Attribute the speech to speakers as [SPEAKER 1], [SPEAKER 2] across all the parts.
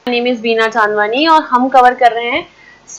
[SPEAKER 1] Name is बीना चांदवानी और हम cover कर रहे हैं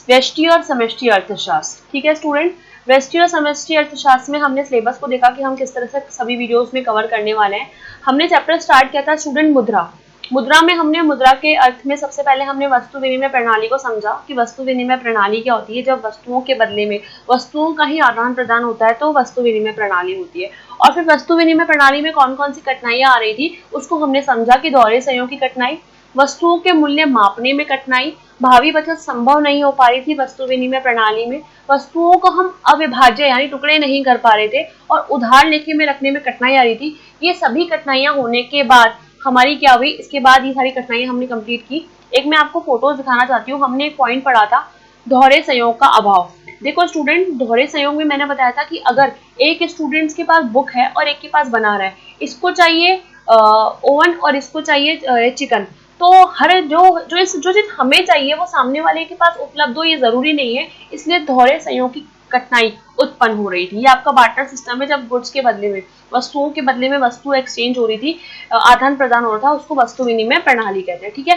[SPEAKER 1] व्यष्टि और समष्टि अर्थशास्त्र। ठीक है स्टूडेंट, व्यष्टि और समष्टि अर्थशास्त्र में हमने सिलेबस को देखा कि हम किस तरह से सभी वीडियोस में कवर करने वाले हैं। हमने चैप्टर स्टार्ट किया था स्टूडेंट मुद्रा। मुद्रा में हमने मुद्रा के अर्थ में सबसे पहले हमने वस्तु विनिमय प्रणाली को समझा कि वस्तु विनिमय प्रणाली क्या होती है। जब वस्तुओं के बदले में वस्तुओं का ही आदान प्रदान होता है तो वस्तु विनिमय प्रणाली होती है। और फिर वस्तु विनिमय प्रणाली में कौन कौन सी कठिनाइयां आ रही थी उसको हमने समझा कि दोहरे संयोग की कठिनाई, वस्तुओं के मूल्य मापने में कठिनाई, भावी बचत संभव नहीं हो पा रही थी वस्तु विनिमय प्रणाली में, वस्तुओं को हम अविभाज्य यानी टुकड़े नहीं कर पा रहे थे और उधार लेके में रखने में कठिनाई आ रही थी। ये सभी कठिनाइयां होने के बाद हमारी क्या हुई, इसके बाद ये सारी कठिनाइयां हमने कंप्लीट की। एक मैं आपको फोटोज दिखाना चाहती हूँ। हमने एक पॉइंट पढ़ा था दोहरे संयोग का अभाव। देखो स्टूडेंट, दोहरे संयोग में मैंने बताया था कि अगर एक स्टूडेंट्स के पास बुक है और एक के पास बना रहा है, इसको चाहिए ओवन और इसको चाहिए चिकन, तो हर जो चीज हमें चाहिए वो सामने वाले के पास उपलब्ध हो ये जरूरी नहीं है, इसलिए दोहरे संयोग की कठिनाई उत्पन्न हो रही थी। ये आपका बार्टर सिस्टम है, जब गुड्स के बदले में वस्तुओं के बदले में वस्तु एक्सचेंज हो रही थी, आदान प्रदान हो रहा था, उसको वस्तु विनिमय प्रणाली कहते हैं। ठीक है,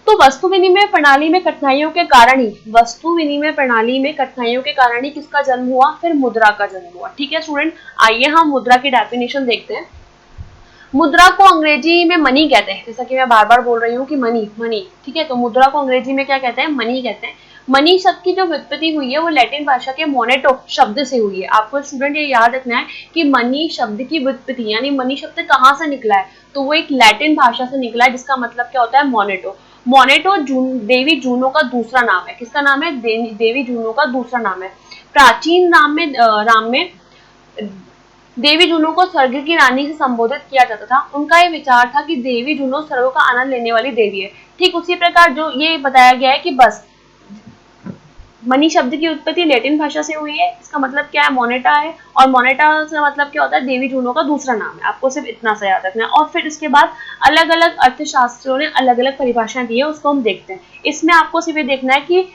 [SPEAKER 1] तो वस्तु विनिमय प्रणाली में कठिनाइयों के कारण ही किसका जन्म हुआ, फिर मुद्रा का जन्म हुआ। ठीक है स्टूडेंट, आइए हम मुद्रा की डेफिनेशन देखते हैं। मुद्रा को अंग्रेजी में मनी कहते हैं, जैसा कि मैं बार बार बोल रही हूँ कि मनी। ठीक है, तो मुद्रा को अंग्रेजी में क्या कहते हैं, मनी कहते हैं। मनी शब्द की जो व्युत्पत्ति हुई है वो लैटिन भाषा के मोनेटो शब्द से हुई है। आपको स्टूडेंट ये याद रखना है कि मनी शब्द की व्युत्पत्ति यानी मनी शब्द कहाँ से निकला है, तो वो एक लैटिन भाषा से निकला है जिसका मतलब क्या होता है, मोनेटो। मोनेटो देवी जूनो का दूसरा नाम है। किसका नाम है, देवी जूनो का दूसरा नाम है। प्राचीन राम में देवी जूनो को स्वर्ग की रानी से संबोधित किया जाता था। उनका ये विचार था कि देवी जूनो स्वर्ग का आनंद लेने वाली देवी है। ठीक उसी प्रकार जो ये बताया गया है कि बस मनी शब्द की उत्पत्ति लैटिन भाषा से हुई है, इसका मतलब क्या है, मोनेटा है, और मोनेटा से मतलब क्या होता है, देवी जूनो का दूसरा नाम है। आपको सिर्फ इतना सा याद रखना है। और फिर इसके बाद अलग अलग अर्थशास्त्रियों ने अलग अलग परिभाषाएं दी है, उसको हम देखते हैं। इसमें आपको सिर्फ ये देखना है कि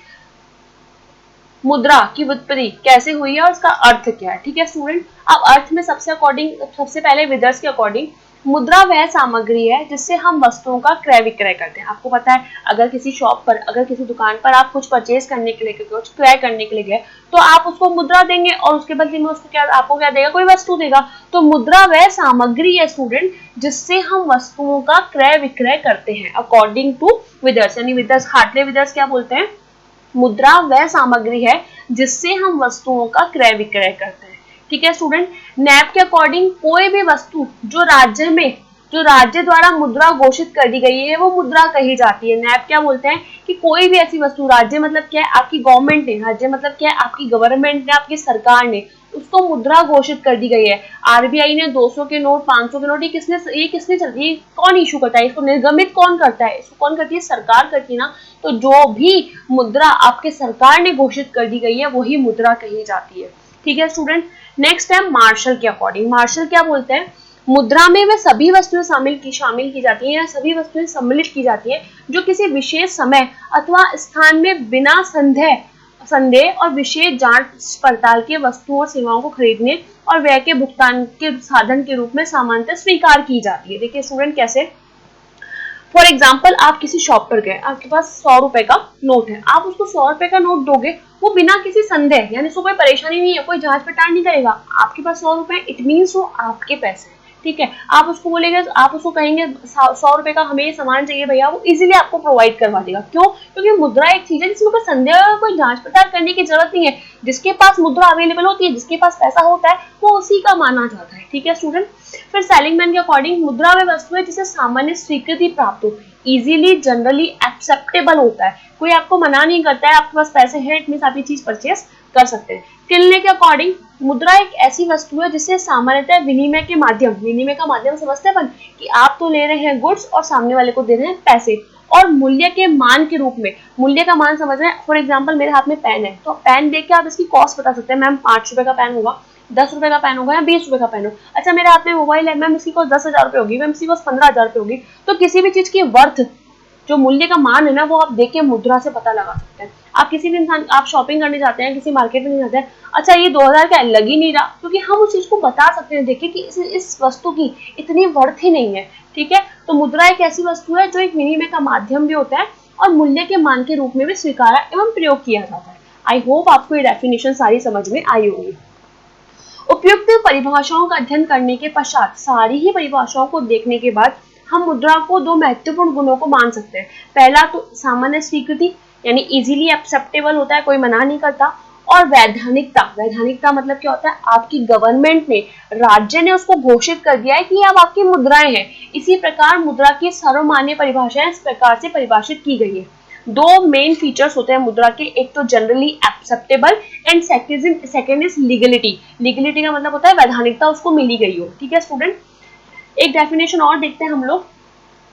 [SPEAKER 1] मुद्रा की व्युत्पत्ति कैसे हुई है और उसका अर्थ क्या है। ठीक है स्टूडेंट, अब अर्थ में सबसे पहले विदर्स के अकॉर्डिंग मुद्रा वह सामग्री है जिससे हम वस्तुओं का क्रय विक्रय करते हैं। आपको पता है, अगर किसी शॉप पर, अगर किसी दुकान पर आप कुछ परचेज करने के लिए, कुछ क्रय करने के लिए गए, तो आप उसको मुद्रा देंगे और उसके बदले में उसको आपको क्या देगा, कोई वस्तु देगा। तो मुद्रा वह सामग्री है स्टूडेंट जिससे हम वस्तुओं का क्रय विक्रय करते हैं अकॉर्डिंग टू विदर्स। यानी विदर्स, हार्टले विदर्स क्या बोलते हैं, मुद्रा वह सामग्री है जिससे हम वस्तुओं का क्रय विक्रय करते हैं। ठीक है स्टूडेंट, नैप के अकॉर्डिंग कोई भी वस्तु जो राज्य द्वारा मुद्रा घोषित कर दी गई है वो मुद्रा कही जाती है। नैप क्या बोलते हैं कि कोई भी ऐसी वस्तु, राज्य मतलब क्या है, आपकी गवर्नमेंट ने, राज्य मतलब क्या है, आपकी गवर्नमेंट ने, आपकी सरकार ने उसको मुद्रा घोषित कर दी गई है। आरबीआई ने 200 के नोट, 500 के नोट, ये चलती है, कौन इशू करता है, इसको निर्गमित कौन करता है, इसको कौन करती है, सरकार करती है ना। तो जो भी मुद्रा आपके सरकार ने घोषित कर दी गई है वही मुद्रा कही जाती है। ठीक है स्टूडेंट, नेक्स्ट है मार्शल के अकॉर्डिंग। मार्शल क्या बोलते हैं, मुद्रा में वे सभी वस्तुएं शामिल की जाती हैं या सभी वस्तुएं सम्मिलित की जाती हैं जो किसी विशेष समय अथवा स्थान में बिना संदेह और विशेष जांच पड़ताल के वस्तुओं और सेवाओं को खरीदने और व्यय के भुगतान के साधन के रूप में सामान्यतः स्वीकार की जाती है। देखिए स्टूडेंट कैसे, फॉर एग्जाम्पल आप किसी शॉप पर गए, आपके पास 100 रुपए का नोट है, आप उसको 100 रुपए का नोट दोगे, वो बिना किसी संदेह यानी उसको कोई परेशानी नहीं है, कोई जांच पड़ताल नहीं करेगा, आपके पास 100 रुपए, इट मीन्स वो आपके पैसे। ठीक है, आप उसको बोलेंगे, आप उसको कहेंगे 100 रुपए का हमें ये सामान चाहिए भैया, वो इजीली आपको प्रोवाइड करवा देगा। क्यों, क्योंकि मुद्रा एक चीज है जिसमें कोई संदेह, कोई जांच पड़ताल करने की जरूरत नहीं है। जिसके पास मुद्रा अवेलेबल होती है, जिसके पास पैसा होता है, वो उसी का माना जाता है। ठीक है स्टूडेंट, फिर सेलिंगमैन के अकॉर्डिंग मुद्रा वे वस्तु है जिसे सामान्य स्वीकृति प्राप्त हो, इजीली जनरली एक्सेप्टेबल होता है, कोई आपको मना नहीं करता है, आपके पास पैसे हैं, इट मींस आप ये चीज परचेस कर सकते हैं। किलने के अकॉर्डिंग मुद्रा एक ऐसी वस्तु है जिसे सामान्यतः विनिमय का माध्यम समझते हैं कि आप तो ले रहे हैं गुड्स और सामने वाले को दे रहे हैं पैसे, और मूल्य के मान के रूप में, मूल्य का मान समझ रहे हैं। फॉर एग्जाम्पल मेरे हाथ में पेन है, तो पेन देख के आप इसकी कॉस्ट बता सकते हैं, मैम 5 रुपए का पेन होगा, 10 रुपए का पेन होगा या 20 रुपए का पेन होगा। अच्छा मेरे हाथ में मोबाइल है, मैम इसकी कॉस्ट 10,000 रुपए होगी, मैम इसकी कॉस्ट 15,000 रुपए होगी। तो किसी भी चीज की वर्थ, जो मूल्य का मान है ना, वो आप देख के मुद्रा से पता लगा सकते हैं। आप किसी भी इंसान, आप शॉपिंग करने जाते हैं, किसी मार्केट में जाते हैं, अच्छा ये 2000 का लग ही नहीं रहा, क्योंकि हम उस चीज को बता सकते हैं, देखिए कि इस वस्तु की इतनी वर्थ ही नहीं है। ठीक है, तो मुद्रा एक ऐसी वस्तु है जो एक विनिमय का माध्यम भी होता है और मूल्य के मान के रूप में भी स्वीकारा एवं प्रयोग किया जाता है। आई होप आपको ये डेफिनेशन सारी समझ में आई होगी। उपयुक्त परिभाषाओं का अध्ययन करने के पश्चात सारी ही परिभाषाओं को देखने के बाद हम मुद्रा को दो महत्वपूर्ण गुणों को मान सकते हैं। पहला तो सामान्य स्वीकृति, यानी इजीली एक्सेप्टेबल होता है, कोई मना नहीं करता, और वैधानिकता। वैधानिकता मतलब क्या होता है, आपकी गवर्नमेंट ने, राज्य ने उसको घोषित कर दिया है कि अब आपकी मुद्राएं हैं। इसी प्रकार मुद्रा की सर्वमान्य परिभाषाएं इस प्रकार से परिभाषित की गई है। दो मेन फीचर्स होते हैं मुद्रा के, एक तो generally acceptable and second is legality. Legality का मतलब होता है वैधानिकता उसको मिली गई हो। ठीक है स्टूडेंट, एक डेफिनेशन और देखते हैं हम लोग,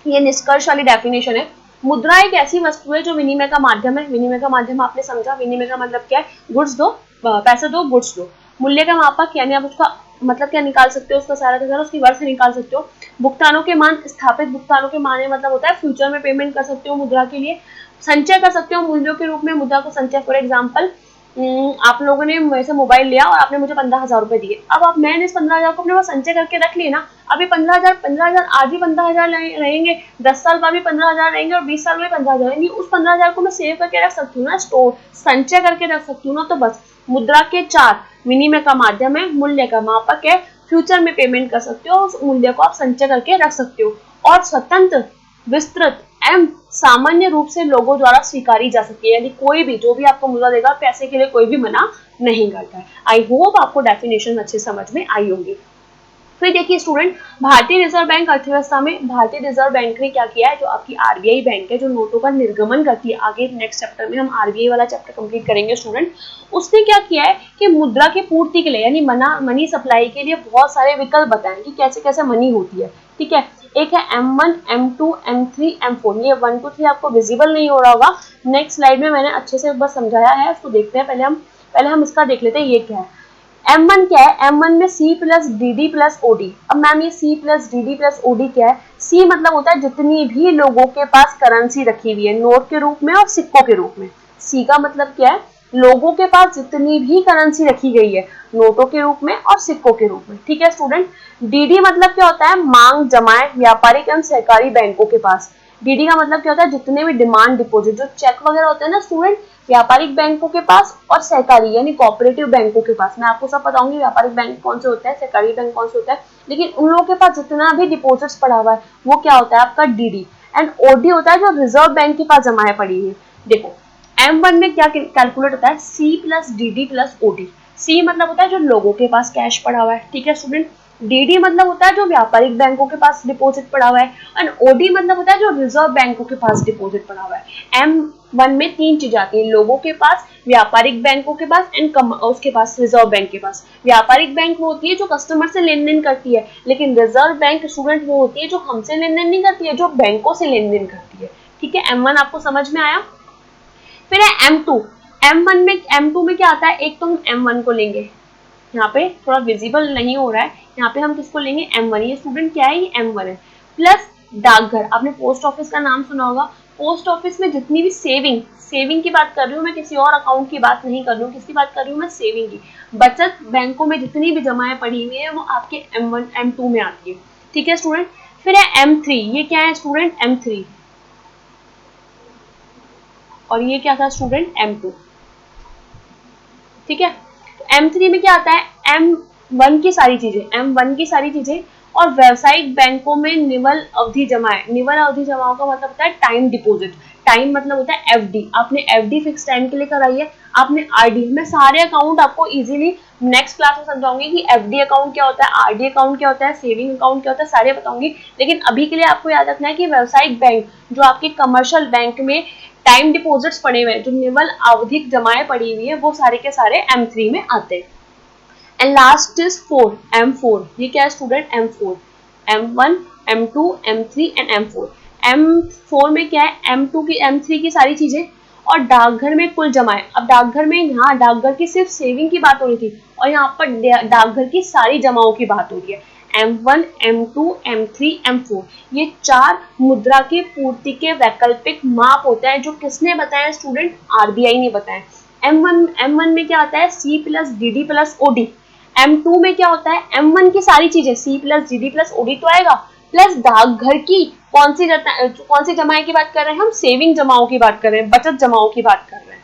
[SPEAKER 1] ये निष्कर्ष वाली डेफिनेशन है। मुद्रा एक ऐसी वस्तु है जो विनिमय का माध्यम है। विनिमय का माध्यम आपने समझा, विनिमय का मतलब क्या है, गुड्स दो, पैसे दो, गुड्स दो। मूल्य का मापक, यानी आप उसका मतलब क्या निकाल सकते हो, उसका सारा का सारा उसकी वर्ष से निकाल सकते हो। भुगतानों के मान, स्थापित भुगतानों के मान मतलब होता है फ्यूचर में पेमेंट कर सकते हो मुद्रा के लिए। संचय कर सकते हो मूल्यों के रूप में मुद्रा को संचय। फॉर एग्जाम्पल, आप लोगों ने मेरे से मोबाइल लिया और आपने मुझे 15,000 रुपए दिए। अब मैंने इस 15,000 को अपने पास संचय करके रख लिए ना। अभी 15,000 आज भी 15,000 रहेंगे, 10 साल बाद भी 15,000 रहेंगे और 20 साल में 15,000 रहेंगे। उस 15,000 को मैं सेव करके रख सकती हूँ ना, स्टोर संचय करके रख सकती हूँ ना। तो बस मुद्रा के चार, विनिमय का माध्यम है, मूल्य का मापक है, फ्यूचर में पेमेंट कर सकते हो, उस मूल्य को आप संचय करके रख सकते हो, और स्वतंत्र, विस्तृत एवं सामान्य रूप से लोगों द्वारा स्वीकारी जा सकती है। यानी कोई भी जो भी आपको मुद्रा देगा, पैसे के लिए कोई भी मना नहीं करता है। आई होप आपको डेफिनेशन अच्छे समझ में आई होगी। फिर देखिए स्टूडेंट, भारतीय रिजर्व बैंक अर्थव्यवस्था में भारतीय रिजर्व बैंक ने क्या किया है, जो आपकी आरबीआई बैंक है, जो नोटों का निर्गमन करती है। आगे नेक्स्ट चैप्टर में हम आरबीआई वाला चैप्टर कंप्लीट करेंगे स्टूडेंट। उसने क्या किया है कि मुद्रा की पूर्ति के लिए, यानी मनी सप्लाई के लिए बहुत सारे विकल्प बताए कि कैसे कैसे मनी होती है। ठीक है, एक है M1, M2, M3, M4। ये 1 2 3 आपको विजिबल नहीं हो रहा होगा, नेक्स्ट स्लाइड में मैंने अच्छे से बस समझाया है, उसको देखते हैं। पहले हम इसका देख लेते हैं ये क्या है। M1 क्या है, M1 में C plus DD plus OD। अब मैम ये C plus DD plus OD क्या है? C मतलब होता है जितनी भी लोगों के पास करेंसी रखी हुई है, नोट के रूप में और सिक्कों के रूप में। C का मतलब क्या है, लोगों के पास जितनी भी करेंसी रखी गई है, नोटों के रूप में और सिक्कों के रूप में। ठीक है स्टूडेंट, DD मतलब क्या होता है, मांग जमाए व्यापारिक एवं सहकारी बैंकों के पास। DD का मतलब क्या होता है, जितने भी डिमांड डिपॉजिट, जो चेक वगैरह होते हैं ना स्टूडेंट, व्यापारिक बैंकों के पास और सहकारी यानी कोऑपरेटिव बैंकों के पास। मैं आपको सब बताऊंगी व्यापारिक बैंक कौन से होते हैं, सहकारी बैंक कौन से होता है, लेकिन उन लोगों के पास जितना भी डिपॉजिट्स पड़ा हुआ है वो क्या होता है, आपका DD। एंड OD होता है जो रिजर्व बैंक के पास जमाए पड़ी है। देखो M1 में क्या कैलकुलेट होता है, C plus DD plus OD। C मतलब होता है जो लोगों के पास कैश पड़ा हुआ है। ठीक है स्टूडेंट, DD मतलब होता है जो व्यापारिक बैंकों के पास डिपॉजिट पड़ा हुआ है, और OD मतलब होता है जो रिजर्व बैंकों के पास डिपॉजिट पड़ा हुआ है। M1 में तीन चीजें आती है, लोगों के पास, व्यापारिक बैंकों के पास एंड उसके पास रिजर्व बैंक के पास। व्यापारिक बैंक वो होती है जो कस्टमर से लेन देन करती है, लेकिन रिजर्व बैंक स्टूडेंट वो होती है जो हमसे लेन देन नहीं करती है, जो बैंकों से लेन देन करती है। ठीक है, M1 आपको समझ में आया। फिर है M2। M2 में क्या आता है, एक तो हम M1 को लेंगे, यहाँ पे थोड़ा विजिबल नहीं हो रहा है, यहाँ पे हम किसको लेंगे, M1। ये स्टूडेंट क्या है, ये M1 है। प्लस डाकघर, आपने पोस्ट ऑफिस का नाम सुना होगा। पोस्ट ऑफिस में जितनी भी सेविंग की बात कर रही हूँ मैं, किसी और अकाउंट की बात नहीं कर रही हूँ, किसकी बात कर रही हूँ मैं, सेविंग की। बचत बैंकों में जितनी भी जमाएं पड़ी हुई है वो आपके M1 M2 में आती है। ठीक है स्टूडेंट, फिर है M3। ये क्या है स्टूडेंट, M3, और ये क्या था स्टूडेंट, M2। ठीक है, तो M3 में क्या आता है, M1 की सारी चीजें और व्यावसायिक बैंकों में निवल अवधि जमाएं। निवल अवधि जमाओं का मतलब होता है टाइम डिपॉजिट। टाइम मतलब होता है FD। आपने FD फिक्स टाइम के लिए कराई है, आपने RD। मैं सारे अकाउंट आपको इजीली नेक्स्ट क्लास में समझाऊंगी कि FD अकाउंट क्या होता है, RD अकाउंट क्या होता है, सेविंग अकाउंट क्या होता है, सारे बताऊंगी। लेकिन अभी के लिए आपको याद रखना है कि व्यावसायिक बैंक, जो आपके कमर्शियल बैंक में टाइम डिपॉजिट्स पड़े हुए हैं, जो निवल अवधिक जमाएं पड़ी हुई है, वो सारे के सारे M3 में आते हैं। And last is 4, M4। ये क्या है student, M4। M1, M2, M3 and M4। M4 में क्या है, M3 की सारी चीजें और डाकघर में कुल जमाएं। अब डाकघर में, यहाँ डाकघर की सिर्फ सेविंग की बात हो रही थी और यहाँ पर डाकघर की सारी जमाओं की बात हो रही है। M1, M2, M3, M4 ये चार मुद्रा की पूर्ति के वैकल्पिक माप होते हैं, जो किसने बताया स्टूडेंट, RBI ने बताया। M1 में क्या आता है, C plus DD plus OD। M2 में क्या होता है, M1 की सारी चीजें, C plus DD plus OD तो आएगा, प्लस डाकघर की कौन सी जमाएं की बात कर रहे हैं हम, सेविंग जमाओं की बात कर रहे हैं, बचत जमाओं की बात कर रहे हैं।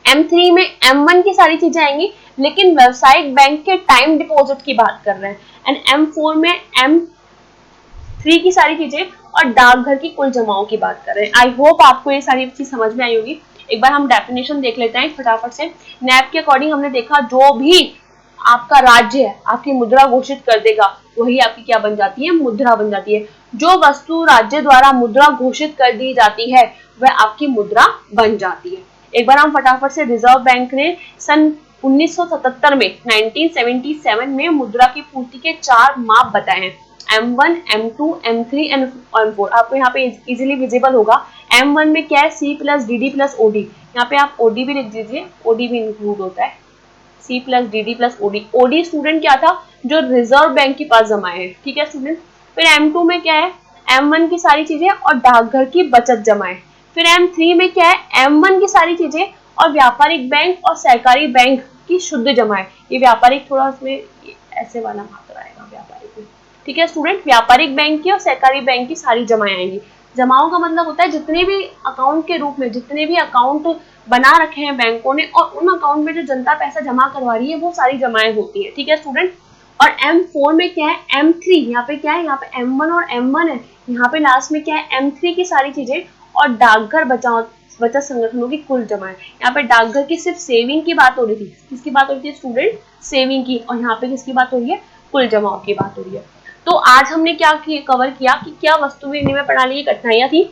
[SPEAKER 1] M3 में M1 की सारी चीजें आएंगी, लेकिन व्यावसायिक बैंक के टाइम डिपॉजिट की बात कर रहे हैं। एंड M4 में M3 की सारी चीजें और डाकघर की कुल जमाओं की बात कर रहे हैं। आई होप आपको ये सारी चीज समझ में आई होगी। एक बार हम डेफिनेशन देख लेते हैं फटाफट से। नैप के अकॉर्डिंग हमने देखा जो भी आपका राज्य है आपकी मुद्रा घोषित कर देगा, वही आपकी क्या बन जाती है, मुद्रा बन जाती है। जो वस्तु राज्य द्वारा मुद्रा घोषित कर दी जाती है वह आपकी मुद्रा बन जाती है। एक बार हम फटाफट से, रिजर्व बैंक ने सन 1977 में 1977 में मुद्रा की पूर्ति के 4 माप बताए हैं, M1, M2, M3 and M4। आपको यहाँ पे इजीली विजिबल होगा। M1 में क्या है, C plus D D plus OD, यहाँ पे आप ओडी भी लिख दीजिए, ओडी भी इंक्लूड होता है, C plus D D plus OD. OD student क्या था, जो रिजर्व बैंक के पास जमाए हैं, ठीक है स्टूडेंट। फिर M2 में क्या है, M1 की सारी चीजें और डाकघर की बचत जमाएं। फिर M3 में क्या है, M1 की सारी चीजें और व्यापारिक बैंक और सहकारी बैंक की शुद्ध जमाएं। ये व्यापारिक थोड़ा उसमें ऐसे वाला मात्रा आएगा व्यापारिक में, ठीक है स्टूडेंट। व्यापारिक बैंक की और सहकारी बैंक की सारी जमाएं आएंगी। जमाओं का मतलब होता है जितने भी अकाउंट के रूप में, जितने भी अकाउंट बना रखे हैं बैंकों ने और उन अकाउंट में जो जनता पैसा जमा करवा रही है वो सारी जमाएं होती है, ठीक है स्टूडेंट। और M4 में क्या है, M3, यहाँ पे क्या है, यहाँ पे M1 और M1 है, यहाँ पे लास्ट में क्या है, M3 की सारी चीजें और डाकघर बचत संगठनों की कुल जमाएं। यहाँ पे डाकघर की सिर्फ सेविंग की बात हो रही थी, किसकी बात हो रही थी स्टूडेंट, सेविंग की, और यहाँ पे किसकी बात हो रही है, कुल जमाओं की बात हो रही है। तो आज हमने क्या कवर किया कि क्या वस्तु विनिमय प्रणाली की कठिनाइयां थी,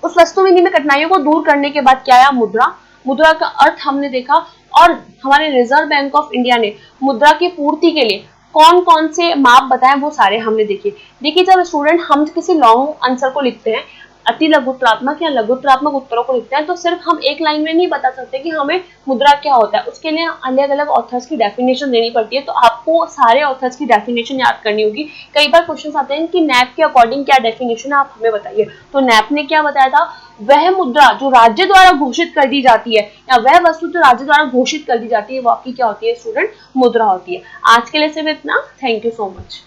[SPEAKER 1] उस वस्तु विनिमय कठिनाइयों को दूर करने के बाद क्या आया, मुद्रा। मुद्रा का अर्थ हमने देखा और हमारे रिजर्व बैंक ऑफ इंडिया ने मुद्रा की पूर्ति के लिए कौन कौन से माप बताए वो सारे हमने देखे। देखिए जब स्टूडेंट हम किसी लॉन्ग आंसर को लिखते हैं, अति लघुत्रात्मक या लघुत्रात्मक उत्तरों को लिखते हैं, तो सिर्फ हम एक लाइन में नहीं बता सकते कि हमें मुद्रा क्या होता है, उसके लिए अलग अलग ऑथर्स की डेफिनेशन देनी पड़ती है। तो आपको सारे ऑथर्स की डेफिनेशन याद करनी होगी। कई बार क्वेश्चन आते हैं कि नैप के अकॉर्डिंग क्या डेफिनेशन है, आप हमें बताइए। तो नैप ने क्या बताया था, वह मुद्रा जो राज्य द्वारा घोषित कर दी जाती है या वह वस्तु जो राज्य द्वारा घोषित कर दी जाती है वो आपकी क्या होती है स्टूडेंट, मुद्रा होती है। आज के लिए सिर्फ इतना। Thank you so much.